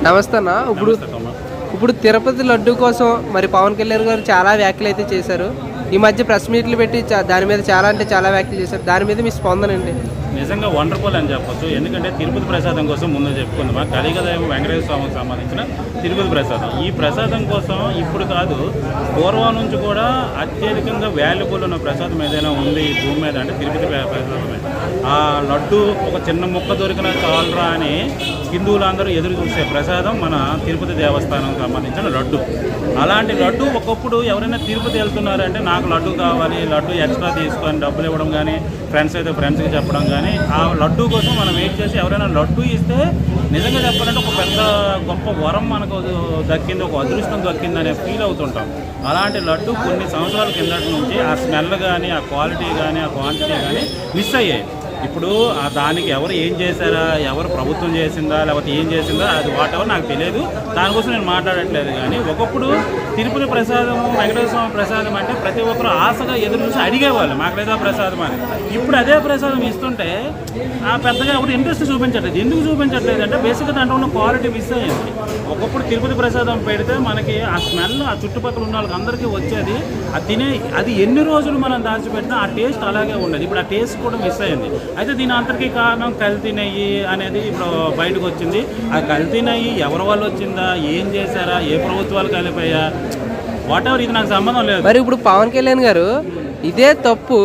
నమస్తే అన్న. ఇప్పుడు తిరుపతి లడ్డు కోసం మరి పవన్ కళ్యాణ్ గారు చాలా వ్యాఖ్యలు అయితే చేశారు. ఈ మధ్య ప్రెస్ మీట్లు పెట్టి దాని మీద చాలా వ్యాఖ్యలు చేశారు. దాని మీద మీ స్పందన అండి? నిజంగా వండర్ఫుల్ అని చెప్పొచ్చు. ఎందుకంటే తిరుపతి ప్రసాదం కోసం ముందు చెప్పుకుందామా, కలిగదైవం వెంకటేశ్వర స్వామికి సంబంధించిన తిరుపతి ప్రసాదం. ఈ ప్రసాదం కోసం ఇప్పుడు కాదు, పూర్వం నుంచి కూడా అత్యధికంగా వాల్యుబుల్ ఉన్న ప్రసాదం ఏదైనా ఉంది ఈ భూమి మీద అంటే తిరుపతి ప్రసాదమే. ఆ లడ్డు ఒక చిన్న ముక్క దొరికిన చాలరా అని హిందువులందరూ ఎదురు చూసే ప్రసాదం మన తిరుపతి దేవస్థానం సంబంధించిన లడ్డు. అలాంటి లడ్డు ఒకప్పుడు ఎవరైనా తిరుపతి వెళ్తున్నారంటే నాకు లడ్డు కావాలి, లడ్డు ఎక్స్ట్రా తీసుకొని డబ్బులు ఇవ్వడం కానీ, ఫ్రెండ్స్ అయితే ఫ్రెండ్స్కి చెప్పడం కానీ, ఆ లడ్డు కోసం మనం వెయిట్ చేసి ఎవరైనా లడ్డు ఇస్తే నిజంగా చెప్పాలంటే ఒక పెద్ద గొప్ప వరం మనకు దక్కింది, ఒక అదృష్టం దక్కింది అనే ఫీల్ అవుతుంటాం. అలాంటి లడ్డు కొన్ని సంవత్సరాల కిందటి నుంచి ఆ స్మెల్ కానీ, ఆ క్వాలిటీ కానీ, ఆ క్వాంటిటీ కానీ మిస్ అయ్యాయి. ఇప్పుడు దానికి ఎవరు ఏం చేశారా, ఎవరు ప్రభుత్వం చేసిందా లేకపోతే ఏం చేసిందా అది వాటెవర్ నాకు తెలియదు, దానికోసం నేను మాట్లాడట్లేదు. కానీ ఒకప్పుడు తిరుపతి ప్రసాదం, వెంకటేశ్వర స్వామి ప్రసాదం అంటే ప్రతి ఒక్కరు ఆశగా ఎదురు చూసి అడిగేవాళ్ళు మాకు లేదా ప్రసాదం అని. ఇప్పుడు అదే ప్రసాదం ఇస్తుంటే పెద్దగా ఎవరు ఇంట్రెస్ట్ చూపించట్లేదు. ఎందుకు చూపించట్లేదు అంటే బేసిక్గా దాంట్లో ఉన్న క్వాలిటీ మిస్ అయ్యింది. ఒకప్పుడు తిరుపతి ప్రసాదం పెడితే మనకి ఆ స్మెల్ ఆ చుట్టుపక్కల ఉన్న వాళ్ళకి అందరికీ వచ్చేది, అది ఎన్ని రోజులు మనం దాచిపెట్టినా ఆ టేస్ట్ అలాగే ఉండేది. ఇప్పుడు ఆ టేస్ట్ కూడా మిస్ అయ్యింది. అయితే దీని అంతటికీ కారణం కల్తీ నెయ్యి అనేది ఇప్పుడు బయటకు వచ్చింది. ఆ కల్తీ నెయ్యి ఎవరి వాళ్ళు వచ్చిందా, ఏం చేశారా, ఏ ప్రభుత్వాలు కలిపాయా, వాటెవర్, ఇది నాకు సంబంధం లేదు. మరి ఇప్పుడు పవన్ కళ్యాణ్ గారు ఇదే తప్పు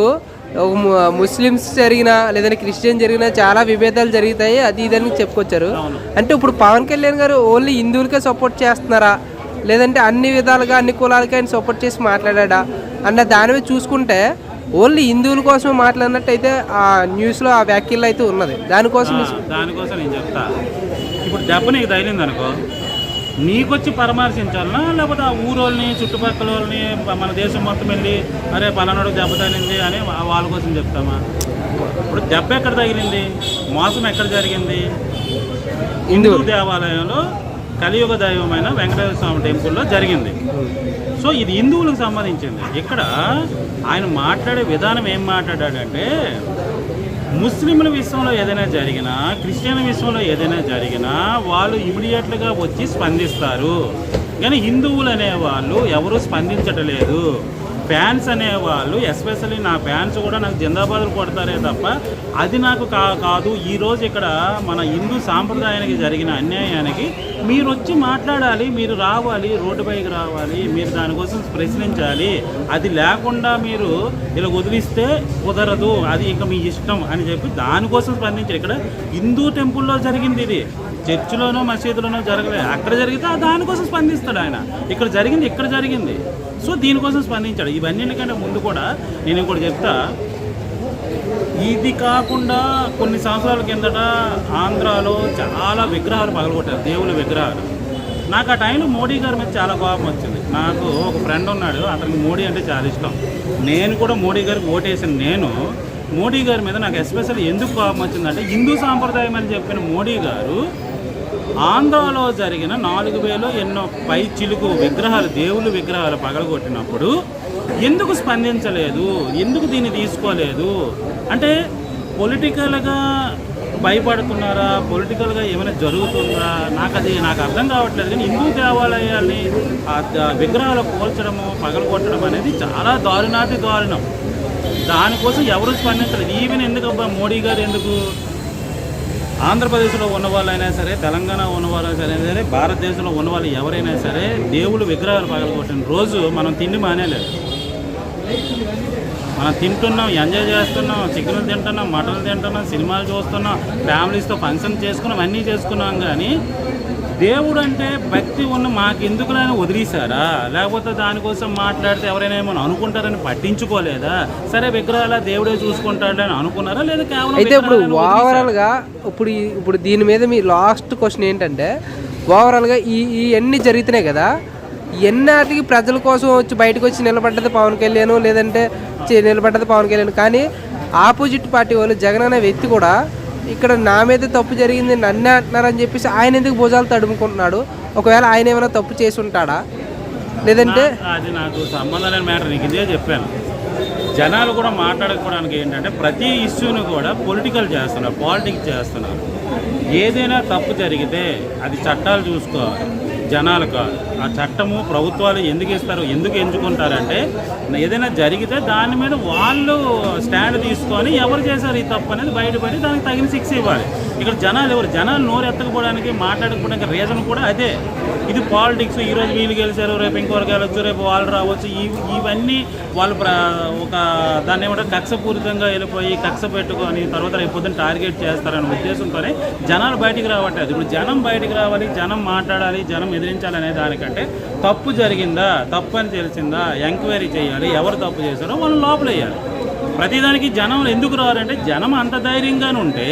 ముస్లిమ్స్ జరిగినా లేదంటే క్రిస్టియన్ జరిగినా చాలా విభేదాలు జరుగుతాయి అది ఇదని చెప్పుకొచ్చారు. అంటే ఇప్పుడు పవన్ కళ్యాణ్ గారు ఓన్లీ హిందువులకే సపోర్ట్ చేస్తున్నారా లేదంటే అన్ని విధాలుగా అన్ని కులాలకి ఆయన సపోర్ట్ చేసి మాట్లాడా అన్న దాని మీద చూసుకుంటే ఓన్లీ హిందువుల కోసం మాట్లాడినట్టయితే ఆ న్యూస్లో ఆ వ్యాఖ్యలు అయితే ఉన్నది. దానికోసం నేను చెప్తా. ఇప్పుడు దెబ్బ నీకు తగిలింది అనుకో, నీకొచ్చి పరామర్శించాలనా లేకపోతే ఆ ఊరోళ్ళని చుట్టుపక్కల వాళ్ళని మన దేశం మొత్తం వెళ్ళి అరే పలానాడు దెబ్బ తగిలింది అని వాళ్ళ కోసం చెప్తామా? ఇప్పుడు దెబ్బ ఎక్కడ తగిలింది, మోసం ఎక్కడ జరిగింది? హిందూ దేవాలయంలో కలియుగ దైవమైన వెంకటేశ్వర స్వామి టెంపుల్లో జరిగింది. సో ఇది హిందువులకు సంబంధించింది. ఇక్కడ ఆయన మాట్లాడే విధానం ఏం మాట్లాడాడంటే, ముస్లింల విషయంలో ఏదైనా జరిగినా, క్రిస్టియన్ విషయంలో ఏదైనా జరిగినా వాళ్ళు ఇమీడియట్గా వచ్చి స్పందిస్తారు. కానీ హిందువులు అనేవాళ్ళు ఎవరు స్పందించట్లేదు. ఫ్యాన్స్ అనేవాళ్ళు, ఎస్పెషల్లీ నా ఫ్యాన్స్ కూడా నాకు జిందాబాదులు కొడతారే తప్ప అది నాకు కాదు. ఈరోజు ఇక్కడ మన హిందూ సాంప్రదాయానికి జరిగిన అన్యాయానికి మీరు వచ్చి మాట్లాడాలి, మీరు రావాలి, రోడ్డుపైకి రావాలి, మీరు దానికోసం ప్రశ్నించాలి. అది లేకుండా మీరు ఇలా వదిలిస్తే కుదరదు, అది ఇంకా మీ ఇష్టం అని చెప్పి దానికోసం స్పందించారు. ఇక్కడ హిందూ టెంపుల్లో జరిగింది, ఇది చర్చిలోనో మసీదులోనో జరగలేదు. అక్కడ జరిగితే దానికోసం స్పందిస్తాడు ఆయన. ఇక్కడ జరిగింది ఇక్కడ జరిగింది, సో దీనికోసం స్పందించాడు. ఇవన్నిటికంటే ముందు కూడా నేను ఇంకోటి చెప్తా. ఇది కాకుండా కొన్ని సంవత్సరాల కిందట ఆంధ్రాలో చాలా విగ్రహాలు పగలగొట్టారు, దేవుళ్ళ విగ్రహాలు. నాకు ఆ టైంలో మోడీ గారి మీద చాలా కోపం వచ్చింది. నాకు ఒక ఫ్రెండ్ ఉన్నాడు, అతనికి మోడీ అంటే చాలా ఇష్టం. నేను కూడా మోడీ గారికి ఓటేసిన నేను మోడీ గారి మీద నాకు ఎస్పెషల్ ఎందుకు కోపం వచ్చిందంటే, హిందూ సాంప్రదాయం అని చెప్పిన మోడీ గారు ఆంధ్రాలో జరిగిన 4000 ఎన్నో పై చిలుకు విగ్రహాలు, దేవుళ్ళ విగ్రహాలు పగలగొట్టినప్పుడు ఎందుకు స్పందించలేదు, ఎందుకు దీన్ని తీసుకోలేదు? అంటే పొలిటికల్గా భయపడుతున్నారా, పొలిటికల్గా ఏమైనా జరుగుతుందా, నాకు అర్థం కావట్లేదు. కానీ హిందూ దేవాలయాల్ని విగ్రహాలు పోల్చడము, పగలగొట్టడం అనేది చాలా దారుణాతి దారుణం. దానికోసం ఎవరు స్పందించలేదు. ఈవెన్ ఎందుకబ్బా మోడీ గారు ఎందుకు? ఆంధ్రప్రదేశ్లో ఉన్న వాళ్ళైనా సరే, తెలంగాణ ఉన్న వాళ్ళైనా సరే, భారతదేశంలో ఉన్న వాళ్ళు ఎవరైనా సరే దేవుళ్ళు విగ్రహాలు పగలగొట్టిన రోజు మనం తిండి మానేలేదు. మనం తింటున్నాం, ఎంజాయ్ చేస్తున్నాం, చికెన్లు తింటున్నాం, మటన్లు తింటున్నాం, సినిమాలు చూస్తున్నాం, ఫ్యామిలీస్తో ఫంక్షన్ చేసుకున్నాం, అన్నీ చేసుకున్నాం. కానీ దేవుడు అంటే భక్తి ఉన్న మాకెందుకులైనా వదిలేశారా? లేకపోతే దానికోసం మాట్లాడితే ఎవరైనా ఏమో అనుకుంటారని పట్టించుకోలేదా? సరే విగ్రహాల దేవుడే చూసుకుంటాడని అనుకున్నారా? లేదా కేవలం అయితే ఇప్పుడు ఓవరాల్గా ఇప్పుడు దీని మీద మీ లాస్ట్ క్వశ్చన్ ఏంటంటే, ఓవరాల్గా ఇవన్నీ జరుగుతున్నాయి కదా, ఎన్నాటికి ప్రజల కోసం వచ్చి బయటకు వచ్చి నిలబడ్డది పవన్ కళ్యాణ్, లేదంటే నిలబడ్డది పవన్ కళ్యాణ్. కానీ ఆపోజిట్ పార్టీ వాళ్ళు జగన్ అనే వ్యక్తి కూడా ఇక్కడ నా మీద తప్పు జరిగింది నన్నే అంటున్నారని చెప్పేసి ఆయన ఎందుకు భుజాలు తడుముకుంటున్నాడు? ఒకవేళ ఆయన ఏమైనా తప్పు చేసి ఉంటాడా లేదంటే? అది నాకు సంబంధం లేని మ్యాటర్. నీకు ఇదే చెప్పాను. జనాలు కూడా మాట్లాడుకోవడానికి ఏంటంటే ప్రతి ఇష్యూని కూడా పాలిటిక్స్ చేస్తున్నారు. ఏదైనా తప్పు జరిగితే అది చట్టాలు చూసుకోవాలి, జనాలు కాదు. ఆ చట్టము ప్రభుత్వాలు ఎందుకు ఇస్తారు, ఎందుకు ఎంచుకుంటారంటే ఏదైనా జరిగితే దాని మీద వాళ్ళు స్టాండ్ తీసుకొని ఎవరు చేశారు ఈ తప్పు అనేది బయటపడి దానికి తగిన శిక్ష ఇవ్వాలి. ఇక్కడ జనాలు నోరు ఎత్తకపోవడానికి, మాట్లాడకపోవడానికి రీజన్ కూడా అదే. ఇది పాలిటిక్స్. ఈరోజు వీళ్ళు గెలిచారు, రేపు ఇంకొకరు గెలవచ్చు, రేపు వాళ్ళు రావచ్చు. ఇవన్నీ వాళ్ళు ఒక దాన్ని ఏమంటే కక్షపూరితంగా వెళ్ళిపోయి కక్ష పెట్టుకొని తర్వాత రేపు పొద్దున్న టార్గెట్ చేస్తారనే ఉద్దేశంతోనే జనాలు బయటికి రావట్లేదు. ఇప్పుడు జనం బయటికి రావాలి, జనం మాట్లాడాలి, జనం ఎదిరించాలనే దానికంటే తప్పు జరిగిందా, తప్పు అని తెలిసిందా, ఎంక్వైరీ చేయాలి, ఎవరు తప్పు చేశారో వాళ్ళు లోపలేయాలి. ప్రతిదానికి జనం ఎందుకు రావాలంటే జనం అంత ధైర్యంగానే ఉంటే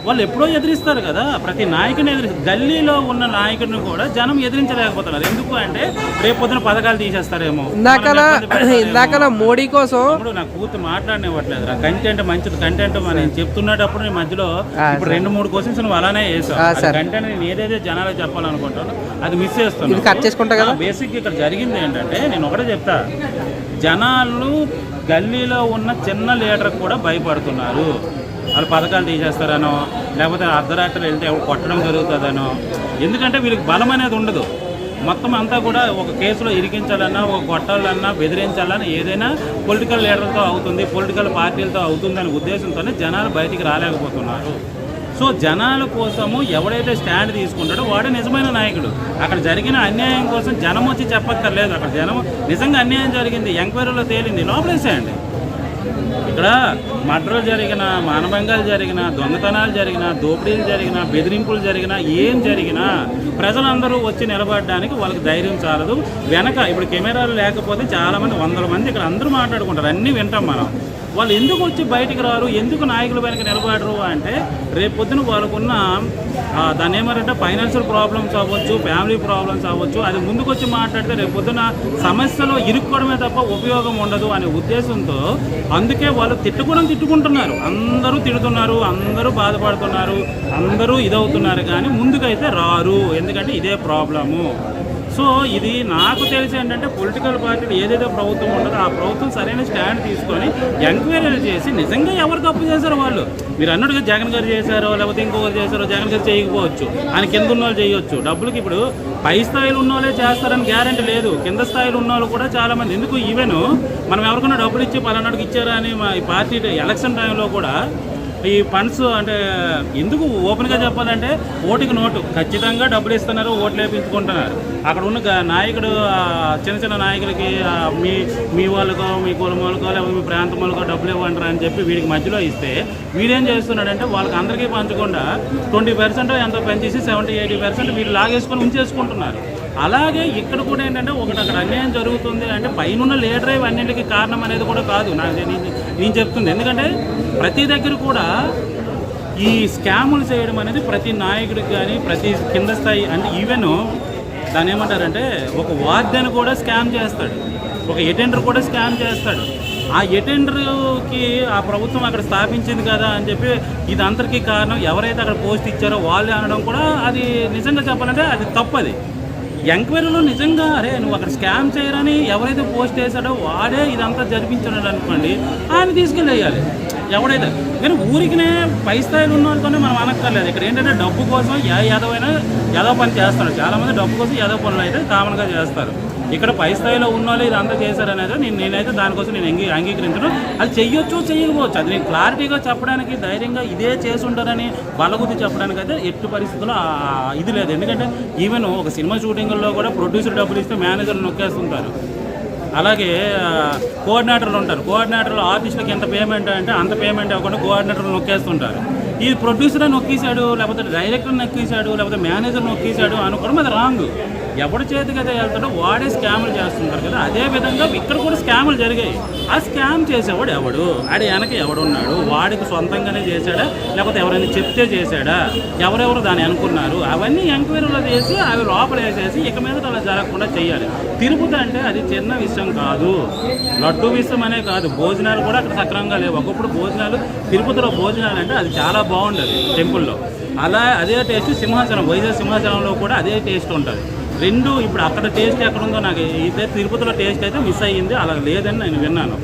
వాళ్ళు ఎప్పుడో ఎదిరిస్తారు కదా. ప్రతి నాయకుని గల్లీలో ఉన్న నాయకుడిని కూడా జనం ఎదిరించలేకపోతున్నారు. ఎందుకు అంటే రేపు పొద్దున పథకాలు తీసేస్తారేమో. ఇందాక మోడీ కోసం ఇప్పుడు నాకు పూర్తి మాట్లాడనివ్వట్లేదు. కంటెంట్ మంచిది, కంటెంట్ నేను చెప్తున్నప్పుడు నేను మధ్యలో ఇప్పుడు 2-3 క్వశ్చన్స్ నువ్వు అలానే వేసావు. కంటెంట్ నేను ఏదైతే జనాలకు చెప్పాలనుకుంటానో అది మిస్ చేస్తున్నాను. కట్ చేసుకుంటా కదా. బేసిక్ ఇక్కడ జరిగింది ఏంటంటే నేను ఒకటే చెప్తా, జనాలు గల్లీలో ఉన్న చిన్న లీడర్కి కూడా భయపడుతున్నారు. వాళ్ళు పథకాలు తీసేస్తారనో లేకపోతే అర్ధరాత్రులు వెళ్తే కొట్టడం జరుగుతుందనో. ఎందుకంటే వీళ్ళకి బలం అనేది ఉండదు. మొత్తం అంతా కూడా ఒక కేసులో ఇరికించాలన్నా, ఒక కొట్టాలన్నా, బెదిరించాలన్నా ఏదైనా పొలిటికల్ లీడర్లతో అవుతుంది, పొలిటికల్ పార్టీలతో అవుతుంది అనే ఉద్దేశంతోనే జనాలు బయటికి రాలేకపోతున్నారు. సో జనాల కోసము ఎవడైతే స్టాండ్ తీసుకుంటాడో వాడే నిజమైన నాయకుడు. అక్కడ జరిగిన అన్యాయం కోసం జనం వచ్చి చెప్పక్కర్లేదు. అక్కడ జనం నిజంగా అన్యాయం జరిగింది, ఎంక్వైరీలో తేలింది, లోపలేసేయండి. ఇక్కడ మర్డర్లు జరిగిన, మానభంగాలు జరిగిన, దొంగతనాలు జరిగిన, దోపిడీలు జరిగిన, బెదిరింపులు జరిగిన, ఏం జరిగినా ప్రజలందరూ వచ్చి నిలబడడానికి వాళ్ళకి ధైర్యం చాలదు. వెనక ఇప్పుడు కెమెరాలు లేకపోతే చాలామంది 100 మంది ఇక్కడ అందరూ మాట్లాడుకుంటారు, అన్నీ వింటాం మనం. వాళ్ళు ఎందుకు వచ్చి బయటికి రారు, ఎందుకు నాయకుల వెనక నిలబడరు అంటే రేపు పొద్దున వాళ్ళకున్న దాన్ని ఏమంటే ఫైనాన్షియల్ ప్రాబ్లమ్స్ అవ్వచ్చు, ఫ్యామిలీ ప్రాబ్లమ్స్ అవ్వచ్చు, అది ముందుకు వచ్చి మాట్లాడితే రేపు పొద్దున సమస్యలో ఇరుక్కోవడమే తప్ప ఉపయోగం ఉండదు అనే ఉద్దేశంతో అందుకే వాళ్ళు తిట్టుకుంటున్నారు. అందరూ తిడుతున్నారు, అందరూ బాధపడుతున్నారు, అందరూ ఇదవుతున్నారు, కానీ ముందుకైతే రారు. ఎందుకంటే ఇదే ప్రాబ్లము. సో ఇది నాకు తెలిసి ఏంటంటే పొలిటికల్ పార్టీలు ఏదైతే ప్రభుత్వం ఉంటుందో ఆ ప్రభుత్వం సరైన స్టాండ్ తీసుకొని ఎంక్వైరీలు చేసి నిజంగా ఎవరు తప్పు చేశారో వాళ్ళు, మీరు అన్నట్టుగా జగన్ గారు చేశారో లేకపోతే ఇంకొకరు చేశారో, జగన్ గారు చేయకపోవచ్చు, ఆయన కింద ఉన్న వాళ్ళు చేయొచ్చు. డబ్బులకి ఇప్పుడు పై స్థాయిలో ఉన్న వాళ్ళే చేస్తారని గ్యారెంటీ లేదు, కింద స్థాయిలో ఉన్న వాళ్ళు కూడా చాలామంది. ఎందుకు ఈవెన్ మనం ఎవరికైనా డబ్బులు ఇచ్చి పలానాడికి ఇచ్చారా అని ఈ పార్టీ ఎలక్షన్ టైంలో కూడా ఈ ఫండ్స్ అంటే ఎందుకు ఓపెన్గా చెప్పాలంటే ఓటుకి నోటు ఖచ్చితంగా డబ్బులు ఇస్తున్నారు, ఓట్లు వేయించుకుంటున్నారు. అక్కడ ఉన్న నాయకుడు చిన్న నాయకులకి మీ వాళ్ళకో, మీ కులం వాళ్ళకో, లేకపోతే మీ ప్రాంతం వాళ్ళకో డబ్బులు ఇవ్వంటారు అని చెప్పి వీడికి మధ్యలో ఇస్తే వీడేం చేస్తున్నాడంటే వాళ్ళకి అందరికీ పంచకుండా 20% ఎంతో పెంచేసి 70-80% వీళ్ళు లాగేసుకొని ఉంచేసుకుంటున్నారు. అలాగే ఇక్కడ కూడా ఏంటంటే ఒకటి అక్కడ అన్యాయం జరుగుతుంది అంటే పైన లీడరే అన్నింటికి కారణం అనేది కూడా కాదు నేను చెప్తుంది. ఎందుకంటే ప్రతి దగ్గర కూడా ఈ స్కాములు చేయడం అనేది ప్రతి నాయకుడికి కానీ ప్రతి కింద స్థాయి అంటే ఈవెన్ దాన్ని ఏమంటారంటే ఒక వార్డెన్ కూడా స్కామ్ చేస్తాడు, ఒక అటెండర్ కూడా స్కామ్ చేస్తాడు. ఆ అటెండర్కి ఆ ప్రభుత్వం అక్కడ స్థాపించింది కదా అని చెప్పి ఇది అందరికీ కారణం ఎవరైతే అక్కడ పోస్ట్ ఇచ్చారో వాళ్ళే అనడం కూడా అది నిజంగా చెప్పాలంటే అది తప్పది. ఎంక్వైరీలో నిజంగా అరే నువ్వు అక్కడ స్కామ్ చేయరని ఎవరైతే పోస్ట్ చేశాడో వాడే ఇదంతా జరిపించాడు అనుకోండి, ఆయన తీసుకెళ్ళేయాలి ఎవడైతే. కానీ ఊరికినే పై స్థాయిలో ఉన్న వాళ్ళతోనే మనం అనక్కర్లేదు. ఇక్కడ ఏంటంటే డబ్బు కోసం ఏదో పని చేస్తాడు. చాలామంది డబ్బు కోసం ఏదో పనులు అయితే కామన్గా చేస్తారు. ఇక్కడ పై స్థాయిలో ఉన్న వాళ్ళు ఇదంతా చేశారనేది నేనైతే దానికోసం నేను అంగీకరించను. అది చెయ్యొచ్చు, చేయకపోవచ్చు, అది నేను క్లారిటీగా చెప్పడానికి ధైర్యంగా ఇదే చేసి ఉంటారని బలగుద్ది చెప్పడానికి అయితే ఎట్టి పరిస్థితుల్లో ఇది లేదు. ఎందుకంటే ఈవెన్ ఒక సినిమా షూటింగ్లో కూడా ప్రొడ్యూసర్ డబ్బులు ఇస్తే మేనేజర్లు నొక్కేస్తుంటారు. అలాగే కోఆర్డినేటర్లు ఉంటారు, కోఆర్డినేటర్లు ఆర్టిస్టులకు ఎంత పేమెంట్ అంటే అంత పేమెంట్ ఇవ్వకుండా కోఆర్డినేటర్లు నొక్కేస్తుంటారు. ఈ ప్రొడ్యూసరే నొక్కేశాడు, లేకపోతే డైరెక్టర్ నొక్కేశాడు, లేకపోతే మేనేజర్ నొక్కేశాడు అనుకోవడం అది రాంగ్. ఎవరి చేతికి అయితే వెళ్తాడో వాడే స్కాములు చేస్తుంటారు కదా. అదేవిధంగా ఇక్కడ కూడా స్కాములు జరిగాయి. ఆ స్కామ్ చేసేవాడు ఎవడు, ఆడ వెనక ఎవడున్నాడు, వాడికి సొంతంగానే చేశాడా లేకపోతే ఎవరైనా చెప్తే చేశాడా, ఎవరెవరు దాన్ని అనుకున్నారు, అవన్నీ ఎంక్వైరీలో చేసి అవి లోపల వేసేసి ఇక మీద అలా జరగకుండా చేయాలి. తిరుపతి అంటే అది చిన్న విషయం కాదు, లడ్డు విషయం అనే కాదు, భోజనాలు కూడా అక్కడ సక్రమంగా లేవు. ఒకప్పుడు భోజనాలు తిరుపతిలో భోజనాలు అంటే అది చాలా బాగుండేది టెంపుల్లో. అదే టేస్ట్ సింహాచలం, వైజాగ్ సింహాచలంలో కూడా అదే టేస్ట్ ఉంటుంది. రెండు ఇప్పుడు అక్కడ టేస్ట్ ఎక్కడ ఉందో నాకు ఇదే తిరుపతిలో టేస్ట్ అయితే మిస్ అయ్యింది, అలా లేదని నేను విన్నాను.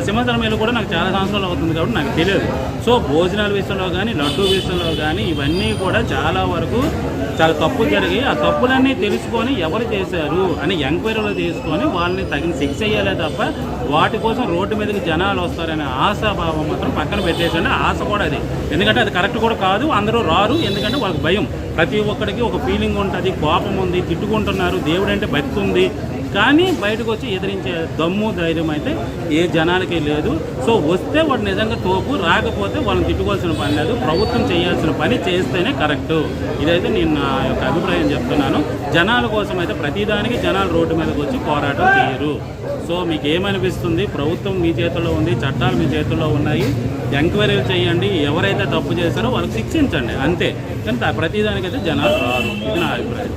సింహాచలం వెళ్ళి కూడా నాకు చాలా సంవత్సరాలు అవుతుంది కాబట్టి నాకు తెలియదు. సో భోజనాల విషయంలో కానీ లడ్డూ విషయంలో కానీ ఇవన్నీ కూడా చాలా వరకు చాలా తప్పులు జరిగి ఆ తప్పులన్నీ తెలుసుకొని ఎవరు చేశారు అని ఎంక్వైరీలో తీసుకొని వాళ్ళని తగిన శిక్ష వేయాలే తప్ప వాటి కోసం రోడ్డు మీదకి జనాలు వస్తారనే ఆశాభావం మాత్రం పక్కన పెట్టేసండి. ఆశ కూడా అది, ఎందుకంటే అది కరెక్ట్ కూడా కాదు. అందరూ రారు, ఎందుకంటే వాళ్ళకి భయం. ప్రతి ఒక్కడికి ఒక ఫీలింగ్ ఉంటుంది, కోపం ఉంది, తిట్టుకుంటున్నారు, దేవుడు అంటే భక్తి ఉంది. కానీ బయటకు వచ్చి ఎదిరించే దమ్ము ధైర్యం అయితే ఏ జనాలకి లేదు. సో వస్తే వాడు నిజంగా తోపు, రాకపోతే వాళ్ళని తిట్టుకోవాల్సిన పని లేదు. ప్రభుత్వం చేయాల్సిన పని చేస్తేనే కరెక్టు. ఇదైతే నేను నా యొక్క అభిప్రాయం చెప్తున్నాను. జనాల కోసం అయితే ప్రతిదానికి జనాలు రోడ్డు మీదకి వచ్చి పోరాటం చేయరు. సో మీకు ఏమనిపిస్తుంది? ప్రభుత్వం మీ చేతుల్లో ఉంది, చట్టాలు మీ చేతుల్లో ఉన్నాయి. ఎంక్వైరీలు చేయండి, ఎవరైతే తప్పు చేశారో వాళ్ళకి శిక్షించండి అంతే. కానీ ప్రతిదానికైతే జనాలు రారు. ఇది నా అభిప్రాయం.